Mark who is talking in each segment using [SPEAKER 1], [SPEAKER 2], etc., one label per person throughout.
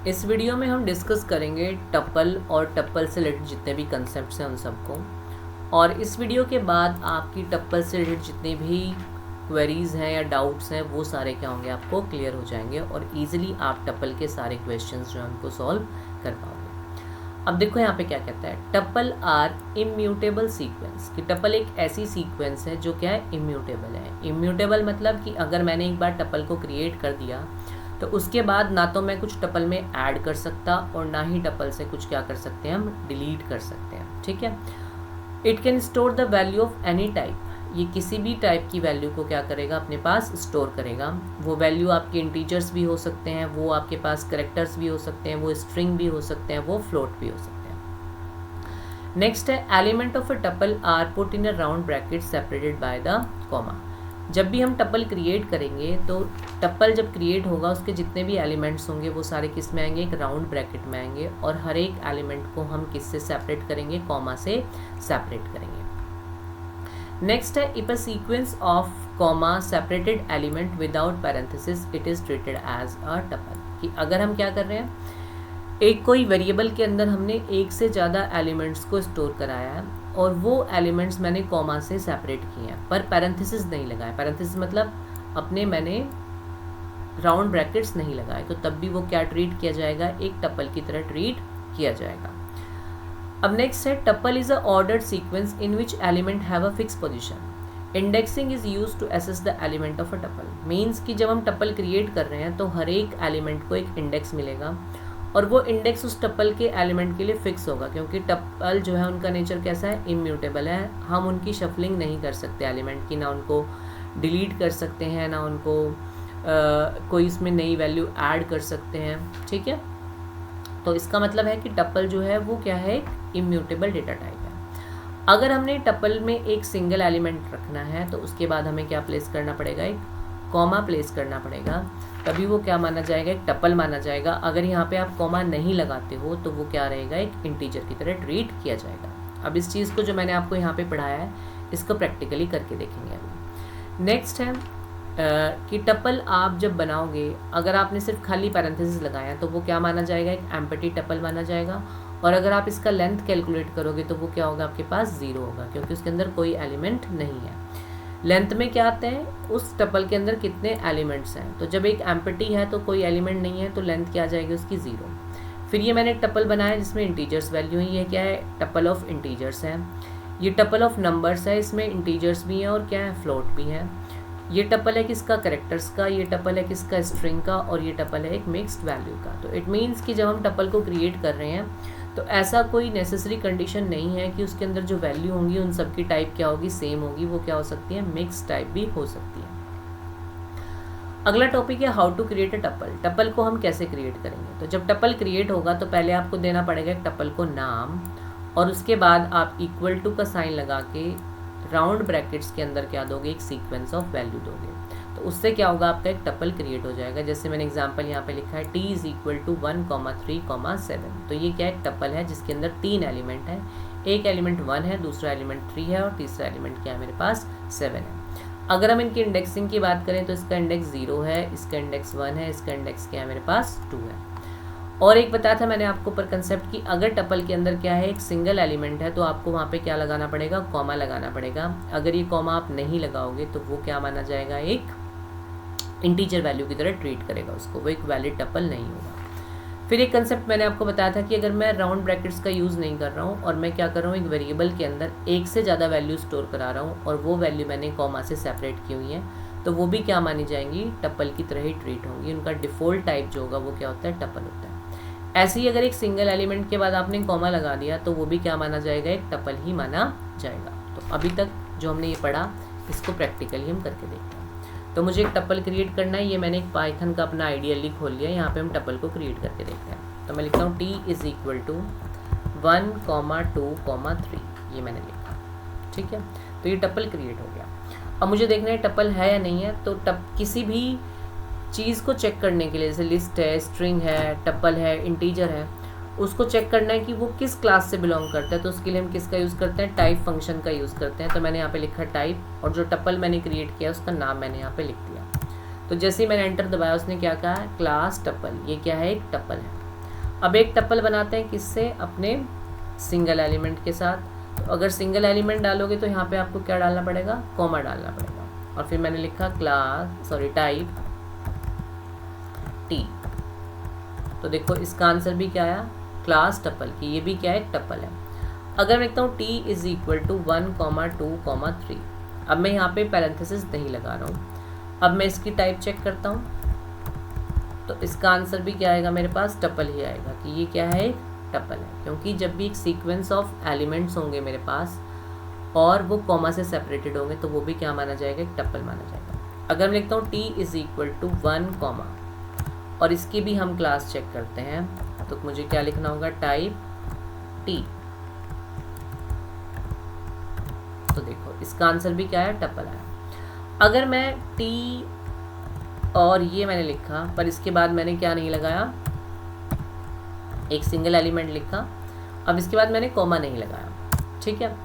[SPEAKER 1] इस वीडियो में हम डिस्कस करेंगे टप्पल और टप्पल से रिलेटेड जितने भी कंसेप्ट्स हैं उन सबको। और इस वीडियो के बाद आपकी टप्पल से रिलेटेड जितने भी क्वेरीज़ हैं या डाउट्स हैं वो सारे क्या होंगे, आपको क्लियर हो जाएंगे और इजीली आप टप्पल के सारे क्वेश्चंस जो हैं उनको सॉल्व कर पाओगे। अब देखो यहाँ पे क्या कहता है, टप्पल आर इम्यूटेबल सीक्वेंस, कि टप्पल एक ऐसी सीक्वेंस है जो क्या है, इम्यूटेबल है। इम्यूटेबल मतलब कि अगर मैंने एक बार टप्पल को क्रिएट कर दिया तो उसके बाद ना तो मैं कुछ टप्पल में ऐड कर सकता और ना ही टप्पल से कुछ क्या कर सकते हैं, हम डिलीट कर सकते हैं। ठीक है। It can store the value of any type, ये किसी भी टाइप की वैल्यू को क्या करेगा, अपने पास स्टोर करेगा। वो वैल्यू आपके इंटीजर्स भी हो सकते हैं, वो आपके पास करेक्टर्स भी हो सकते हैं, वो स्ट्रिंग भी हो सकते हैं, वो फ्लोट भी हो सकते हैं। नेक्स्ट है, element of a tuple are put in a round bracket separated by the comma. जब भी हम टप्पल क्रिएट करेंगे तो टप्पल जब क्रिएट होगा उसके जितने भी एलिमेंट्स होंगे वो सारे किस में आएंगे, एक राउंड ब्रैकेट में आएंगे और हर एक एलिमेंट को हम किससे सेपरेट करेंगे, कॉमा से सेपरेट करेंगे। नेक्स्ट है, if a sequence of comma separated element without parenthesis it is treated as a tuple, कि अगर हम क्या कर रहे हैं, एक कोई वेरिएबल के अंदर हमने एक से ज़्यादा एलिमेंट्स को स्टोर कराया है और वो एलिमेंट्स मैंने कॉमा से सेपरेट किए हैं पर पैरेंथेसिस नहीं लगाए। पैरेंथेसिस मतलब अपने मैंने राउंड ब्रैकेट्स नहीं लगाए, तो तब भी वो क्या ट्रीट किया जाएगा, एक टप्पल की तरह ट्रीट किया जाएगा। अब नेक्स्ट है, tuple is a ordered sequence in which element have a fix position. Indexing is use to access the element of a tuple. Means कि जब हम टप्पल क्रिएट कर रहे हैं तो हर एक एलिमेंट को एक इंडेक्स मिलेगा और वो इंडेक्स उस टप्पल के एलिमेंट के लिए फिक्स होगा, क्योंकि टप्पल जो है उनका नेचर कैसा है, इम्यूटेबल है। हम उनकी शफलिंग नहीं कर सकते एलिमेंट की, ना उनको डिलीट कर सकते हैं, ना उनको कोई इसमें नई वैल्यू ऐड कर सकते हैं। ठीक है। तो इसका मतलब है कि टप्पल जो है वो क्या है, एक इम्यूटेबल डेटा टाइप है। अगर हमने टप्पल में एक सिंगल एलिमेंट रखना है तो उसके बाद हमें क्या प्लेस करना पड़ेगा, एक कॉमा प्लेस करना पड़ेगा, तभी वो क्या माना जाएगा, एक टप्पल माना जाएगा। अगर यहाँ पे आप कॉमा नहीं लगाते हो तो वो क्या रहेगा, एक इंटीजर की तरह ट्रीट किया जाएगा। अब इस चीज़ को जो मैंने आपको यहाँ पे पढ़ाया है इसको प्रैक्टिकली करके देखेंगे अभी। नेक्स्ट है कि टप्पल आप जब बनाओगे, अगर आपने सिर्फ खाली पैरेंथेसिस लगाया तो वो क्या माना जाएगा, एक एम्प्टी टप्पल माना जाएगा। और अगर आप इसका लेंथ कैलकुलेट करोगे तो वो क्या होगा, आपके पास 0 होगा, क्योंकि उसके अंदर कोई एलिमेंट नहीं है। लेंथ में क्या आते हैं, उस टप्पल के अंदर कितने एलिमेंट्स हैं। तो जब एक एम्प्टी है तो कोई एलिमेंट नहीं है तो लेंथ क्या आ जाएगी उसकी, 0। फिर ये मैंने एक टप्पल बनाया जिसमें इंटीजर्स वैल्यू है, ये क्या है, टप्पल ऑफ इंटीजर्स है। ये टप्पल ऑफ नंबर्स है, इसमें इंटीजर्स भी हैं और क्या है, फ्लोट भी है। ये टप्पल है किसका, करेक्टर्स का। ये टप्पल है किसका, स्ट्रिंग का। और ये टप्पल है एक मिक्स्ड वैल्यू का। तो इट मीन्स कि जब हम टप्पल को क्रिएट कर रहे हैं तो ऐसा कोई नेसेसरी कंडीशन नहीं है कि उसके अंदर जो वैल्यू होंगी उन सब की टाइप क्या होगी, सेम होगी। वो क्या हो सकती है, मिक्स टाइप भी हो सकती है। अगला टॉपिक है हाउ टू क्रिएट अ टप्पल। टप्पल को हम कैसे क्रिएट करेंगे, तो जब टप्पल क्रिएट होगा तो पहले आपको देना पड़ेगा एक टप्पल को नाम, और उसके बाद आप इक्वल टू का साइन लगा के राउंड ब्रैकेट्स के अंदर क्या दोगे, एक सीक्वेंस ऑफ वैल्यू दोगे। तो उससे क्या होगा, आपका एक टप्पल क्रिएट हो जाएगा। जैसे मैंने एग्जांपल यहाँ पे लिखा है t इज इक्वल टू 1, 3, 7। तो ये क्या एक टप्पल है जिसके अंदर 3 एलिमेंट है। एक एलिमेंट 1 है, दूसरा एलिमेंट 3 है और तीसरा एलिमेंट क्या है मेरे पास, 7 है। अगर हम इनकी इंडेक्सिंग की बात करें तो इसका इंडेक्स 0 है, इसका इंडेक्स 1 है, इसका इंडेक्स क्या है मेरे पास 2 है। और एक बताया था मैंने आपको ऊपर कंसेप्ट कि अगर टप्पल के अंदर क्या है, एक सिंगल एलिमेंट है तो आपको वहाँ पे क्या लगाना पड़ेगा, कॉमा लगाना पड़ेगा। अगर ये कॉमा आप नहीं लगाओगे तो वो क्या माना जाएगा, एक इंटीजर वैल्यू की तरह ट्रीट करेगा उसको, वो एक वैलिड टप्पल नहीं होगा। फिर एक कंसेप्ट मैंने आपको बताया था कि अगर मैं राउंड ब्रैकेट्स का यूज़ नहीं कर रहा हूँ और मैं क्या कर रहा हूँ, एक वेरिएबल के अंदर एक से ज़्यादा वैल्यू स्टोर करा रहा हूँ और वो वैल्यू मैंने कॉमा से सेपरेट की हुई है, तो वो भी क्या मानी जाएंगी, टप्पल की तरह ही ट्रीट होंगी। उनका डिफ़ॉल्ट टाइप जो होगा वो क्या होता है, टप्पल होता है। ऐसे ही अगर एक सिंगल एलिमेंट के बाद आपने कॉमा लगा दिया तो वो भी क्या माना जाएगा, एक टप्पल ही माना जाएगा। तो अभी तक जो हमने ये पढ़ा इसको प्रैक्टिकली हम करके देखते हैं। तो मुझे एक टप्पल क्रिएट करना है, ये मैंने एक पाइथन का अपना आइडियली खोल लिया। यहाँ पे हम टप्पल को क्रिएट करके देखते हैं। तो मैं लिखता हूँ t इज इक्वल टू 1, 2, 3, ये मैंने लिखा। ठीक है। तो ये टप्पल क्रिएट हो गया। अब मुझे देखना है टप्पल है या नहीं है। तो किसी भी चीज़ को चेक करने के लिए, जैसे लिस्ट है, स्ट्रिंग है, टप्पल है, इंटीजर है, उसको चेक करना है कि वो किस क्लास से बिलोंग करता है। तो उसके लिए हम किसका यूज़ करते हैं, टाइप फंक्शन का यूज़ करते हैं। तो मैंने यहाँ पे लिखा टाइप, और जो टप्पल मैंने क्रिएट किया उसका नाम मैंने यहाँ पे लिख दिया। तो जैसे ही मैंने एंटर दबाया उसने क्या कहा, क्लास टप्पल। ये क्या है, एक टप्पल है। अब एक टप्पल बनाते हैं किससे, अपने सिंगल एलिमेंट के साथ। तो अगर सिंगल एलिमेंट डालोगे तो यहाँ पे आपको क्या डालना पड़ेगा, कॉमा डालना पड़ेगा। और फिर मैंने लिखा टाइप टी। तो देखो इसका आंसर भी क्या आया, क्लास टप्पल की, ये भी क्या है, एक टप्पल है। अगर मैं लिखता हूँ टी इज इक्वल टू 1, 2, 3, अब मैं यहाँ पे पैरेंथेसिस नहीं लगा रहा हूँ। अब मैं इसकी टाइप चेक करता हूँ, तो इसका आंसर भी क्या आएगा, मेरे पास टप्पल ही आएगा कि ये क्या है, एक टप्पल है। क्योंकि जब भी एक सीक्वेंस ऑफ एलिमेंट्स होंगे मेरे पास और वो कॉमा से सेपरेटेड होंगे तो वो भी क्या माना जाएगा, एक टप्पल माना जाएगा। अगर मैं लिखता हूँ टी इज इक्वल टू 1, और इसकी भी हम क्लास चेक करते हैं, तो मुझे क्या लिखना होगा, टाइप टी। तो देखो इसका आंसर भी क्या है, टप्पल आया। अगर मैं टी और ये मैंने लिखा पर इसके बाद मैंने क्या नहीं लगाया, एक सिंगल एलिमेंट लिखा, अब इसके बाद मैंने कॉमा नहीं लगाया, ठीक है।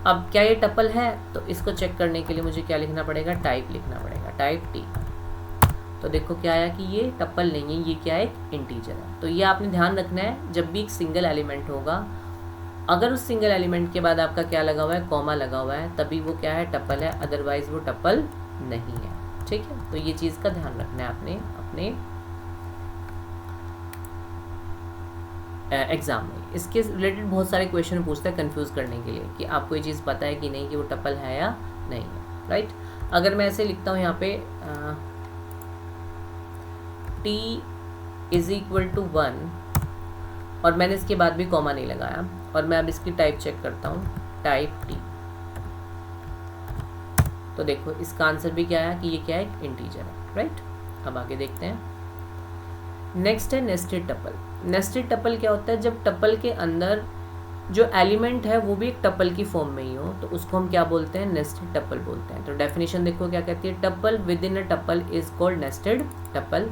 [SPEAKER 1] अब क्या ये टप्पल है, तो इसको चेक करने के लिए मुझे क्या लिखना पड़ेगा, टाइप लिखना पड़ेगा, टाइप टी। तो देखो क्या आया कि ये टप्पल नहीं है, ये क्या है, एक इंटीजर है। तो ये आपने ध्यान रखना है, जब भी एक सिंगल एलिमेंट होगा, अगर उस सिंगल एलिमेंट के बाद आपका क्या लगा हुआ है, कॉमा लगा हुआ है, तभी वो क्या है, टप्पल है, अदरवाइज वो टप्पल नहीं है, ठीक है। तो ये चीज़ का ध्यान रखना है आपने अपने एग्जाम में। इसके रिलेटेड बहुत सारे क्वेश्चन पूछता है कंफ्यूज करने के लिए कि आपको ये चीज़ पता है कि नहीं कि वो टप्पल है या नहीं है, राइट। अगर मैं ऐसे लिखता हूँ यहाँ पे टी इज इक्वल टू 1 और मैंने इसके बाद भी कॉमा नहीं लगाया, और मैं अब इसकी टाइप चेक करता हूँ, टाइप टी। तो देखो इसका आंसर भी क्या है कि ये क्या है, एक इंटीजर है, राइट। अब आगे देखते हैं। नेक्स्ट है नेस्टेड टप्पल। नेस्टेड टप्पल क्या होता है, जब टप्पल के अंदर जो एलिमेंट है वो भी एक टप्पल की फॉर्म में ही हो, तो उसको हम क्या बोलते हैं, नेस्टेड टप्पल बोलते हैं। तो डेफिनेशन देखो क्या कहती है, tuple within a tuple is called nested tuple.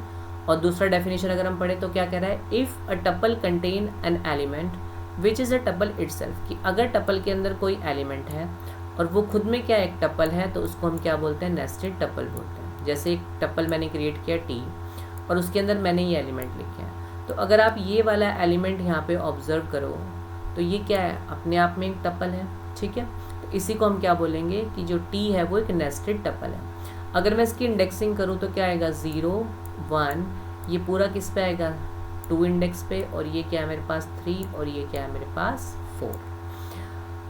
[SPEAKER 1] और दूसरा डेफिनेशन अगर हम पढ़े तो क्या कह रहा है, if a tuple contain an element which is a tuple itself, कि अगर टप्पल के अंदर कोई एलिमेंट है और वो खुद में क्या एक टप्पल है, तो उसको हम क्या बोलते हैं, नेस्टेड टप्पल बोलते हैं। जैसे एक टप्पल मैंने क्रिएट किया टी और उसके अंदर मैंने ये एलिमेंट लिखे हैं, तो अगर आप ये वाला एलिमेंट यहाँ पे ऑब्जर्व करो तो ये क्या है, अपने आप में एक टप्पल है, ठीक है। तो इसी को हम क्या बोलेंगे कि जो टी है वो एक नेस्टेड टप्पल है। अगर मैं इसकी इंडेक्सिंग करूँ तो क्या आएगा, 0, 1, ये पूरा किस पे आएगा, 2 इंडेक्स पे, और ये क्या है मेरे पास 3, और ये क्या है मेरे पास 4।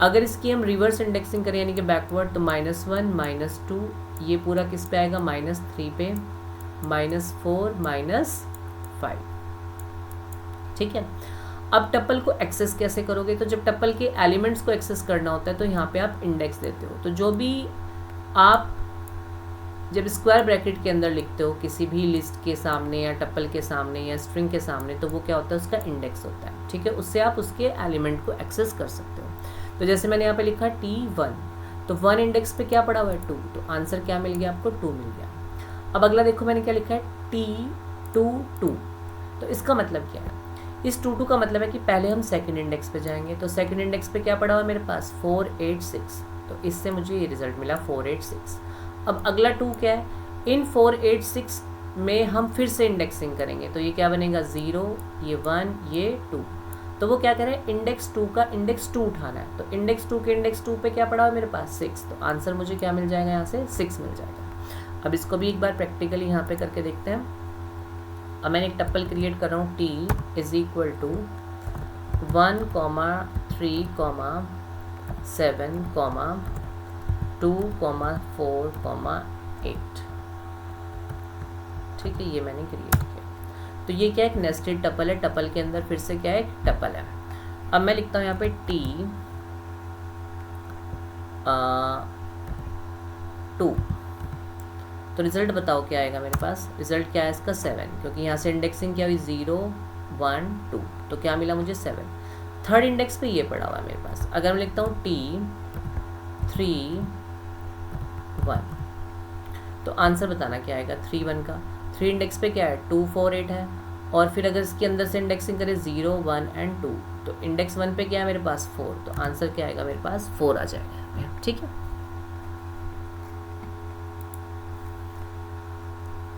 [SPEAKER 1] अगर इसकी हम रिवर्स इंडेक्सिंग करें यानी कि बैकवर्ड, तो -1, -2, ये पूरा किस पे आएगा, -3 पे, -4, -5, ठीक है। अब टप्पल को एक्सेस कैसे करोगे, तो जब टप्पल के एलिमेंट्स को एक्सेस करना होता है तो यहाँ पे आप इंडेक्स देते हो। तो जो भी आप जब स्क्वायर ब्रैकेट के अंदर लिखते हो किसी भी लिस्ट के सामने या टप्पल के सामने या स्ट्रिंग के सामने, तो वो क्या होता है, उसका इंडेक्स होता है, ठीक है। उससे आप उसके एलिमेंट को एक्सेस कर सकते हो। तो जैसे मैंने यहाँ पे लिखा T1, तो 1 इंडेक्स पे क्या पड़ा हुआ है, 2, तो आंसर क्या मिल गया आपको, 2 मिल गया। अब अगला देखो मैंने क्या लिखा है, T2, तो इसका मतलब क्या है, इस 2 का मतलब है कि पहले हम सेकंड इंडेक्स पे जाएंगे। तो सेकंड इंडेक्स पे क्या पड़ा हुआ है मेरे पास, 486, तो इससे मुझे ये रिजल्ट मिला 486। अब अगला 2 क्या है, इन 486 में हम फिर से इंडेक्सिंग करेंगे, तो ये क्या बनेगा, 0, ये 1, ये 2। तो वो क्या कह रहे हैं, इंडेक्स 2 का इंडेक्स 2 उठाना है। तो इंडेक्स 2 के इंडेक्स 2 पे क्या पड़ा हुआ है मेरे पास, 6, तो आंसर मुझे क्या मिल जाएगा, यहाँ से 6 मिल जाएगा। अब इसको भी एक बार प्रैक्टिकली यहाँ पे करके देखते हैं। अब मैंने एक टप्पल क्रिएट कर रहा हूँ, T इज इक्वल टू 1, 3, 7, 2, 4, 8, ठीक है, ये मैंने क्रिएट किया। तो ये क्या एक नेस्टेड टप्पल है, टप्पल के अंदर फिर से क्या है, एक टप्पल है। अब मैं लिखता हूँ यहाँ पे T 2, तो रिजल्ट बताओ क्या आएगा मेरे पास, रिजल्ट क्या है इसका, 7, क्योंकि यहाँ से इंडेक्सिंग क्या हुई, 0, 1, 2, तो क्या मिला मुझे 7। थर्ड इंडेक्स पे ये पड़ा हुआ है मेरे पास। अगर मैं लिखता हूँ T 3, 1, तो आंसर बताना क्या आएगा, 3, 1 का। 3 इंडेक्स पे क्या है, 2, 4, 8 है, और फिर अगर इसके अंदर से इंडेक्सिंग करें 0, 1 एंड 2, तो इंडेक्स 1 पे क्या है मेरे पास, 4, तो आंसर क्या आएगा मेरे पास, 4 आ जाएगा, ठीक है।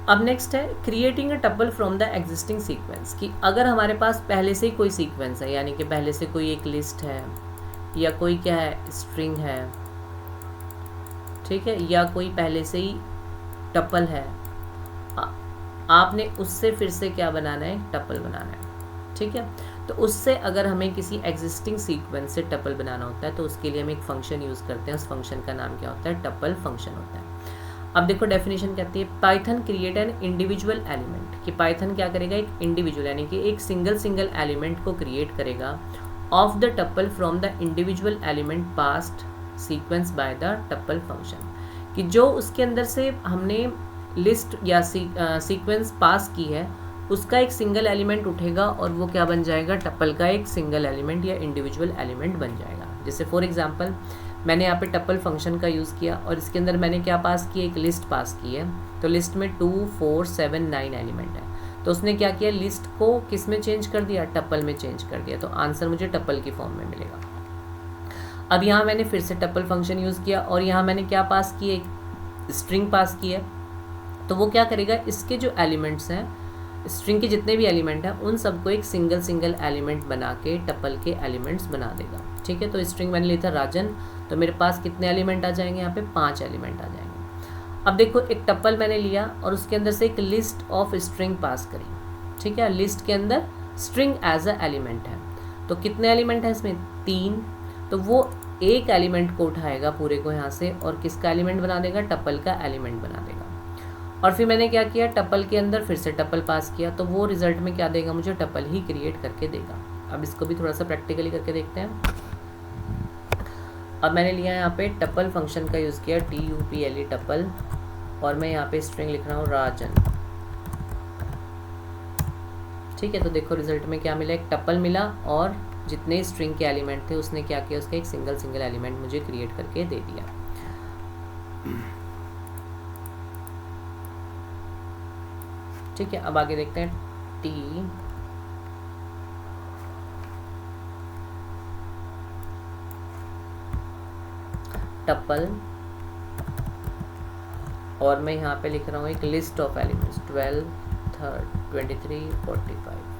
[SPEAKER 1] अब नेक्स्ट है creating a tuple from the existing sequence, कि अगर हमारे पास पहले से ही कोई सीक्वेंस है, यानी कि पहले से कोई एक लिस्ट है या कोई क्या है स्ट्रिंग है, ठीक है, या कोई पहले से ही टपल है, आपने उससे फिर से क्या बनाना है, टपल बनाना है, ठीक है। तो उससे अगर हमें किसी एग्जिस्टिंग सीक्वेंस से टपल बनाना होता है तो उसके लिए हम एक फंक्शन यूज़ करते हैं, उस फंक्शन का नाम क्या होता है, टपल फंक्शन होता है। अब देखो डेफिनेशन कहती है Python create an individual element, कि पाइथन क्या करेगा, एक इंडिविजुअल यानी कि एक सिंगल एलिमेंट को क्रिएट करेगा of the tuple from the individual element past sequence by the tuple function, कि जो उसके अंदर से हमने लिस्ट या सीक्वेंस पास की है उसका एक सिंगल एलिमेंट उठेगा और वो क्या बन जाएगा, टपल का एक सिंगल एलिमेंट या इंडिविजुअल एलिमेंट बन जाएगा। जैसे फॉर एग्जांपल मैंने यहाँ पे टपल फंक्शन का यूज़ किया और इसके अंदर मैंने क्या पास किया, एक लिस्ट पास की है, तो लिस्ट में 2, 4, 7, 9 एलिमेंट है, तो उसने क्या किया, लिस्ट को किस में चेंज कर दिया, टपल में चेंज कर दिया, तो आंसर मुझे टपल की फॉर्म में मिलेगा। अब यहाँ मैंने फिर से टपल फंक्शन यूज़ किया और यहाँ मैंने क्या पास किया, एक स्ट्रिंग पास की है, तो वो क्या करेगा, इसके जो एलिमेंट्स हैं, स्ट्रिंग के जितने भी एलिमेंट हैं उन सबको एक सिंगल एलिमेंट बना के टपल के एलिमेंट्स बना देगा, ठीक है। तो स्ट्रिंग मैंने लिया था राजन, तो मेरे पास कितने एलिमेंट आ जाएंगे, यहाँ पे 5 एलिमेंट आ जाएंगे। अब देखो एक टपल मैंने लिया और उसके अंदर से एक लिस्ट ऑफ स्ट्रिंग पास करी, ठीक है, लिस्ट के अंदर स्ट्रिंग एज अ एलिमेंट है, तो कितने एलिमेंट है इसमें, 3, तो वो एक एलिमेंट को उठाएगा पूरे को यहाँ से और किसका एलिमेंट बना देगा, टपल का एलिमेंट बना देगा। और फिर मैंने क्या किया, टपल के अंदर फिर से टपल पास किया, तो वो रिजल्ट में क्या देगा, मुझे टपल ही क्रिएट करके देगा। अब इसको भी थोड़ा सा प्रैक्टिकली करके देखते हैं। अब मैंने लिया यहाँ पे टपल फंक्शन का यूज़ किया, TUPLE टपल, और मैं यहाँ पे स्ट्रिंग लिख रहा हूँ राजन, ठीक है। तो देखो रिजल्ट में क्या मिला, एक टपल मिला और जितने स्ट्रिंग के एलिमेंट थे उसने क्या किया, उसका एक सिंगल एलिमेंट मुझे क्रिएट करके दे दिया। ठीक है, अब आगे देखते हैं टपल, और मैं यहाँ पे लिख रहा हूँ एक लिस्ट ऑफ एलिमेंट्स 12, 23, 45।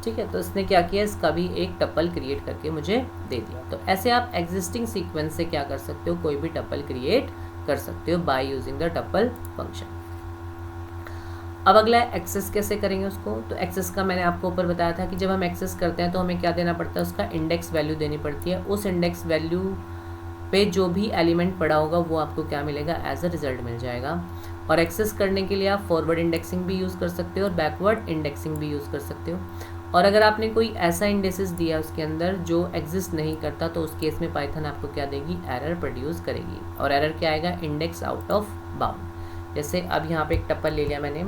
[SPEAKER 1] ठीक है, तो इसने क्या किया, इसका भी एक टपल क्रिएट करके मुझे दे दिया। तो ऐसे आप एग्जिस्टिंग सीक्वेंस से क्या कर सकते हो, कोई भी टपल क्रिएट कर सकते हो by using the tuple function. अब अगला है एक्सेस कैसे करेंगे उसको। तो एक्सेस का मैंने आपको ऊपर बताया था कि जब हम एक्सेस करते हैं तो हमें क्या देना पड़ता है, उसका इंडेक्स वैल्यू देनी पड़ती है। उस इंडेक्स वैल्यू पे जो भी एलिमेंट पड़ा होगा वो आपको क्या मिलेगा, एज अ रिजल्ट मिल जाएगा। और एक्सेस करने के लिए आप फॉरवर्ड इंडेक्सिंग भी यूज़ कर सकते हो और बैकवर्ड इंडेक्सिंग भी यूज़ कर सकते हो। और अगर आपने कोई ऐसा इंडेक्सेस दिया उसके अंदर जो एग्जिस्ट नहीं करता, तो उस केस में पाइथन आपको क्या देगी, एरर प्रोड्यूस करेगी। और एरर क्या आएगा, इंडेक्स आउट ऑफ बाउंड। जैसे अब यहाँ पे एक टपल ले लिया मैंने,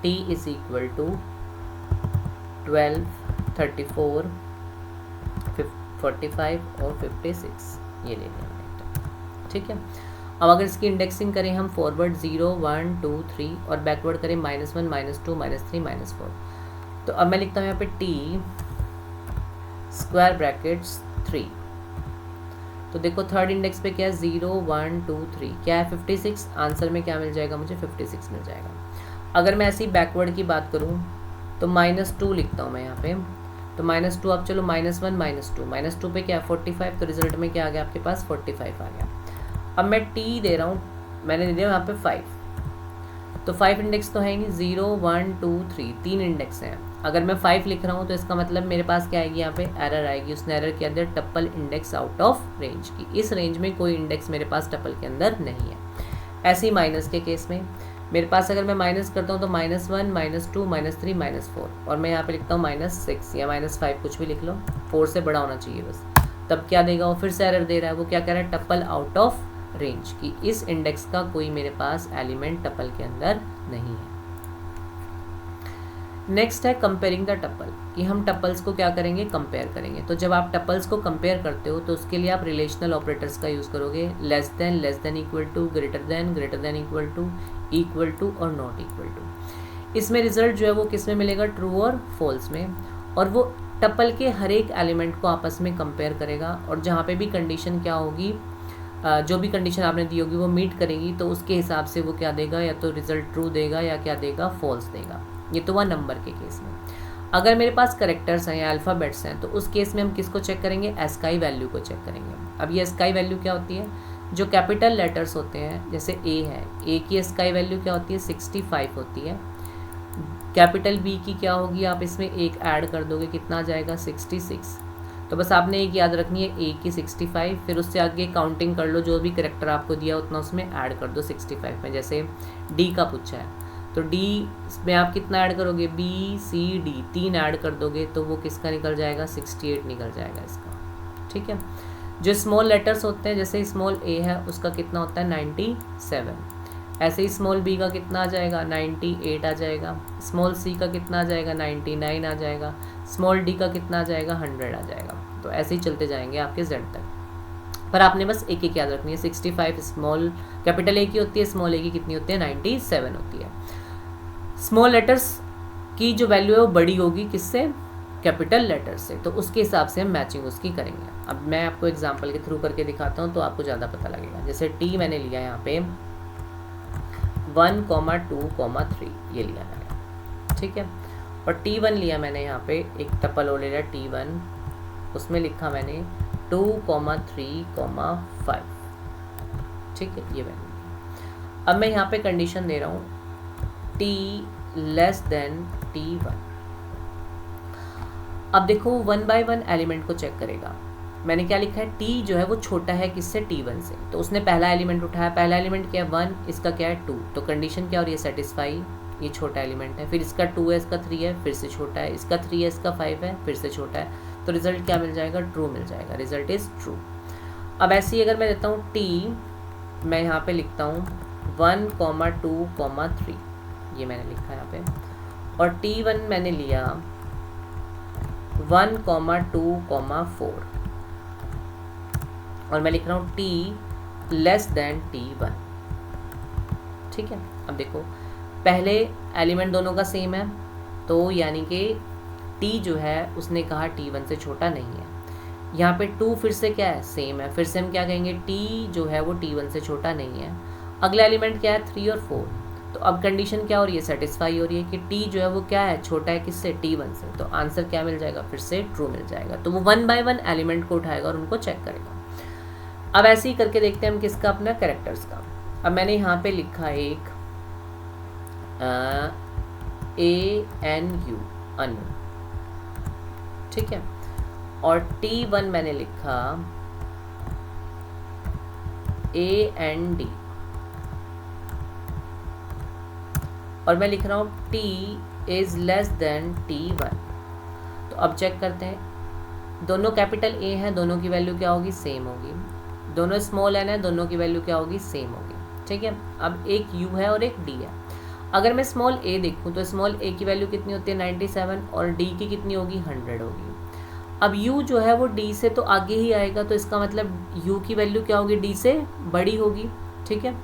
[SPEAKER 1] t इज इक्वल टू 12, 34, 45 और 56, ये ले लिया मैंने, ठीक है। अब अगर इसकी इंडेक्सिंग करें हम फॉरवर्ड 0, 1, 2, 3 और बैकवर्ड करें -1, -2, -3, -4, तो अब मैं लिखता हूँ यहाँ पे t स्क्वायर ब्रैकेट्स 3। तो देखो थर्ड इंडेक्स पे क्या है, 0, 1, 2, 3, क्या है 56। आंसर में क्या मिल जाएगा, मुझे 56 मिल जाएगा। अगर मैं ऐसी बैकवर्ड की बात करूँ तो -2 लिखता हूँ मैं यहाँ पे, तो -2 अब चलो -1, -2 पे क्या है 45, तो रिजल्ट में क्या आ गया आपके पास 45 आ गया। अब मैं t दे रहा हूँ, मैंने दे दिया यहाँ पे 5, तो 5 इंडेक्स तो है ही नहीं, 0, 1, 2, 3 3 इंडेक्स हैं। अगर मैं 5 लिख रहा हूँ तो इसका मतलब मेरे पास क्या आएगी, यहाँ पे एरर आएगी। उसने एरर के अंदर टप्पल इंडेक्स आउट ऑफ रेंज की, इस रेंज में कोई इंडेक्स मेरे पास टप्पल के अंदर नहीं है। ऐसे ही माइनस के केस में मेरे पास अगर मैं माइनस करता हूँ तो -1, -2, -3, -4 और मैं यहाँ पे लिखता हूँ -6 या -5, कुछ भी लिख लो, 4 से बड़ा होना चाहिए बस। तब क्या देगा, वो फिर से एरर दे रहा है। वो क्या कह रहा है, टप्पल आउट ऑफ रेंज की, इस इंडेक्स का कोई मेरे पास एलिमेंट टप्पल के अंदर नहीं है। नेक्स्ट है कंपेयरिंग द टप्पल, कि हम टप्पल्स को क्या करेंगे, कंपेयर करेंगे। तो जब आप टप्पल्स को कंपेयर करते हो तो उसके लिए आप रिलेशनल ऑपरेटर्स का यूज़ करोगे, less than equal to, greater than equal to और नॉट इक्वल टू। इसमें रिजल्ट जो है वो किस में मिलेगा, ट्रू और फॉल्स में, और वो टप्पल के हर एक एलिमेंट को आपस में कंपेयर करेगा, और जहाँ पे भी कंडीशन क्या होगी, जो भी कंडीशन आपने दी होगी वो मीट करेगी, तो उसके हिसाब से वो क्या देगा, या तो रिजल्ट ट्रू देगा या क्या देगा, फॉल्स देगा। ये तो हुआ नंबर के केस में। अगर मेरे पास करेक्टर्स हैं या अल्फ़ाबेट्स हैं तो उस केस में हम किसको चेक करेंगे, एस्काई वैल्यू को चेक करेंगे। अब ये एस्काई वैल्यू क्या होती है, जो कैपिटल लेटर्स होते हैं, जैसे ए है, ए की एस्काई वैल्यू क्या होती है, 65 होती है। कैपिटल बी की क्या होगी, आप इसमें एक ऐड कर दोगे, कितना आ जाएगा, 66। तो बस आपने एक याद रखनी है, ए की 65, फिर उससे आगे काउंटिंग कर लो, जो भी करेक्टर आपको दिया उतना उसमें ऐड कर दो 65 में। जैसे डी का पूछा है तो डी में आप कितना ऐड करोगे, बी सी डी 3 ऐड कर दोगे तो वो किसका निकल जाएगा, 68 निकल जाएगा इसका। ठीक है। जो स्मॉल लेटर्स होते हैं, जैसे स्मॉल ए है उसका कितना होता है, 97। ऐसे ही स्मॉल बी का कितना आ जाएगा, 98 आ जाएगा। स्मॉल सी का कितना आ जाएगा, 99 आ जाएगा। स्मॉल डी का कितना आ जाएगा, 100 आ जाएगा। तो ऐसे ही चलते जाएंगे आपके जेड तक, पर आपने बस एक एक याद रखनी है। 65 स्मॉल कैपिटल ए की होती है, स्मॉल ए की कितनी होती है, 97 होती है। स्मॉल लेटर्स की जो वैल्यू है वो बड़ी होगी किससे, कैपिटल लेटर से, तो उसके हिसाब से हम मैचिंग उसकी करेंगे। अब मैं आपको एग्जांपल के थ्रू करके दिखाता हूँ तो आपको ज़्यादा पता लगेगा। जैसे टी मैंने लिया यहाँ पे 1, 2, 3 ये लिया मैंने, ठीक है। और T1 लिया मैंने यहाँ पे एक टप्पल और ले लिया T1, उसमें लिखा मैंने 2, 3, 5, ठीक है, ये वैल्यू। अब मैं यहाँ पे कंडीशन दे रहा हूँ T लेस देन T1। अब देखो 1 बाय 1 एलिमेंट को चेक करेगा। मैंने क्या लिखा है, T जो है वो छोटा है किससे, T1 से, तो उसने पहला एलिमेंट उठाया। पहला एलिमेंट क्या है, 1, इसका क्या है 2, तो कंडीशन क्या हो रही है, सेटिस्फाई, ये छोटा एलिमेंट है। फिर इसका 2 है, इसका 3 है, फिर से छोटा है। इसका 3 है, इसका 5 है, फिर से छोटा है। तो रिजल्ट क्या मिल जाएगा, ट्रू मिल जाएगा, रिजल्ट इज ट्रू। अब ऐसे ही अगर मैं देता हूँ T, मैं यहाँ पे लिखता हूँ 1, 2, 3, ये मैंने लिखा है यहाँ पे, और T1 मैंने लिया 1, 2, 4, और मैं लिख रहा हूँ T लेस देन T1, ठीक है। अब देखो पहले एलिमेंट दोनों का सेम है, तो यानी कि T जो है उसने कहा T1 से छोटा नहीं है। यहाँ पे 2 फिर से क्या है, सेम है, फिर से हम क्या कहेंगे, T जो है वो T1 से छोटा नहीं है। अगला एलिमेंट क्या है, 3 और 4, तो अब कंडीशन क्या हो रही है, सेटिस्फाई हो रही है कि T जो है वो क्या है, छोटा है किससे, T1 से, तो आंसर क्या मिल जाएगा, फिर से ट्रू मिल जाएगा। तो वो 1 बाय 1 एलिमेंट को उठाएगा और उनको चेक करेगा। अब ऐसे ही करके देखते हैं हम किसका, अपना कैरेक्टर्स का। अब मैंने यहाँ पे लिखा एक ANU, अनु, ठीक है, और T1 मैंने लिखा AND, और मैं लिख रहा हूँ T is less than T1। तो अब चेक करते हैं, दोनों कैपिटल A हैं, दोनों की वैल्यू क्या होगी, सेम होगी। दोनों स्मॉल n है, दोनों की वैल्यू क्या होगी, सेम होगी, ठीक है। अब एक U है और एक D है। अगर मैं स्मॉल a देखूँ तो स्मॉल a की वैल्यू कितनी होती है, 97, और D की कितनी होगी, 100 होगी। अब U जो है वो D से तो आगे ही आएगा, तो इसका मतलब U की वैल्यू क्या होगी, D से बड़ी होगी, ठीक है।